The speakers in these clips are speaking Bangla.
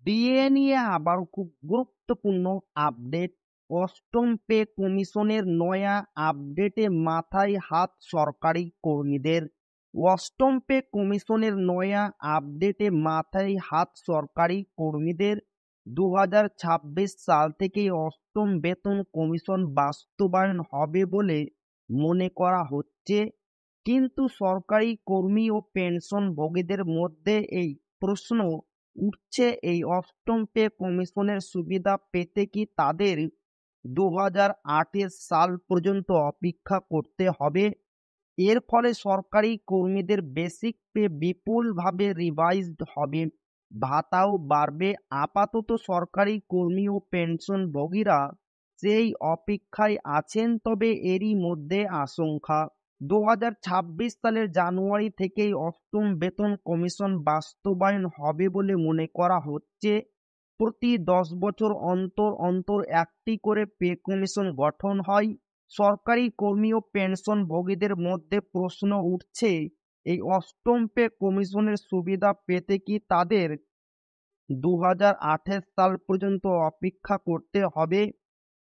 ডিএ নিয়ে আবার খুব গুরুত্বপূর্ণ আপডেট। অষ্টম পে কমিশনের নয়া আপডেটে মাথায় হাত সরকারি কর্মীদের। অষ্টম পে কমিশনের নয়া আপডেটে মাথায় হাত সরকারি কর্মীদের। 2026 সাল থেকে অষ্টম বেতন কমিশন বাস্তবায়ন হবে বলে মনে করা হচ্ছে, কিন্তু সরকারি কর্মী ও পেনশনভোগীদের মধ্যে এই প্রশ্ন উঠছে, এই অষ্টম পে কমিশনের সুবিধা পেতে কি তাদের 2028 সাল পর্যন্ত অপেক্ষা করতে হবে? এর ফলে সরকারি কর্মীদের বেসিক পে বিপুলভাবে রিভাইজড হবে, ভাতাও বাড়বে। আপাতত সরকারি কর্মী ও পেনশনভোগীরা সেই অপেক্ষায় আছেন, তবে এরই মধ্যে আশঙ্কা 2026 সালের জানুয়ারি থেকেই অষ্টম বেতন কমিশন বাস্তবায়ন হবে বলে মনে করা হচ্ছে। প্রতি 10 বছর অন্তর অন্তর একটি করে পে কমিশন গঠন হয়। সরকারি কর্মী ও পেনশনভোগীদের মধ্যে প্রশ্ন উঠছে, এই অষ্টম পে কমিশনের সুবিধা পেতে কি তাদের 2028 সাল পর্যন্ত অপেক্ষা করতে হবে?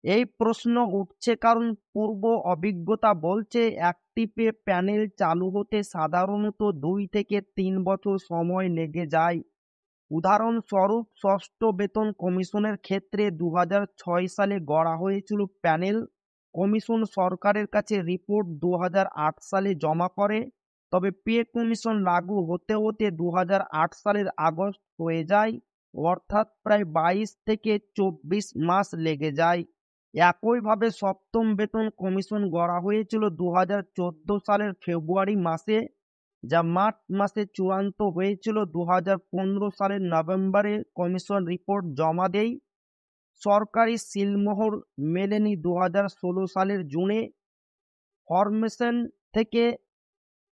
এই প্রশ্ন উঠছে কারণ পূর্ব অভিজ্ঞতা বলছে একটি পে প্যানেল চালু হতে সাধারণত 2 থেকে 3 বছর সময় লেগে যায়। উদাহরণস্বরূপ, ষষ্ঠ বেতন কমিশনের ক্ষেত্রে 2006 সালে গড়া হয়েছিল প্যানেল কমিশন, সরকারের কাছে রিপোর্ট 2008 সালে জমা করে। তবে পে কমিশন লাগু হতে হতে 2008 সালের আগস্ট হয়ে যায়, অর্থাৎ প্রায় 22 থেকে 24 মাস লেগে যায়। একইভাবে সপ্তম বেতন কমিশন গড়া হয়েছিল 2014 সালের ফেব্রুয়ারি মাসে, যা মার্চ মাসে চূড়ান্ত হয়েছিল 2015 সালের নভেম্বরে। কমিশন রিপোর্ট জমা দেয়, সরকারি সিলমোহর মেলেনি 2016 সালের জুনে। ফরমেশন থেকে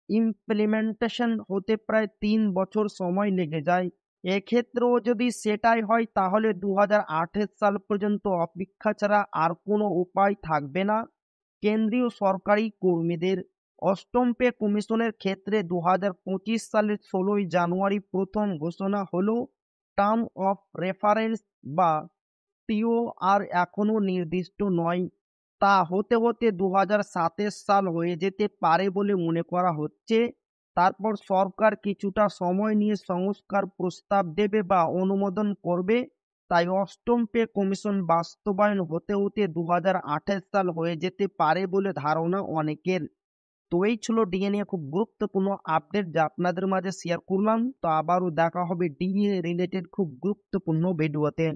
ইমপ্লিমেন্টেশন হতে প্রায় 3 বছর সময় লেগে যায়। এক্ষেত্রেও যদি সেটাই হয়, তাহলে 2028 সাল পর্যন্ত অপেক্ষা ছাড়া আর কোনো উপায় থাকবে না। কেন্দ্রীয় সরকারি কর্মীদের অষ্টম পে কমিশনের ক্ষেত্রে 2025 সালের 16 জানুয়ারি প্রথম ঘোষণা হলো। টার্ম অফ রেফারেন্স বা টিও আর এখনো নির্দিষ্ট নয়। তা হতে হতে 2027 সাল হয়ে যেতে পারে বলে মনে করা হচ্ছে। তারপর সরকার কিছুটা সময় নিয়ে সংস্কার প্রস্তাব দেবে বা অনুমোদন করবে। তাই অষ্টম পে কমিশন বাস্তবায়ন হতে হতে 2028 সাল হয়ে যেতে পারে বলে ধারণা অনেকের। তো এই ছিল ডিএ নিয়ে খুব গুরুত্বপূর্ণ আপডেট, যা আপনাদের মাঝে শেয়ার করলাম। তো আবারও দেখা হবে ডিএ রিলেটেড খুব গুরুত্বপূর্ণ ভিডিওতে।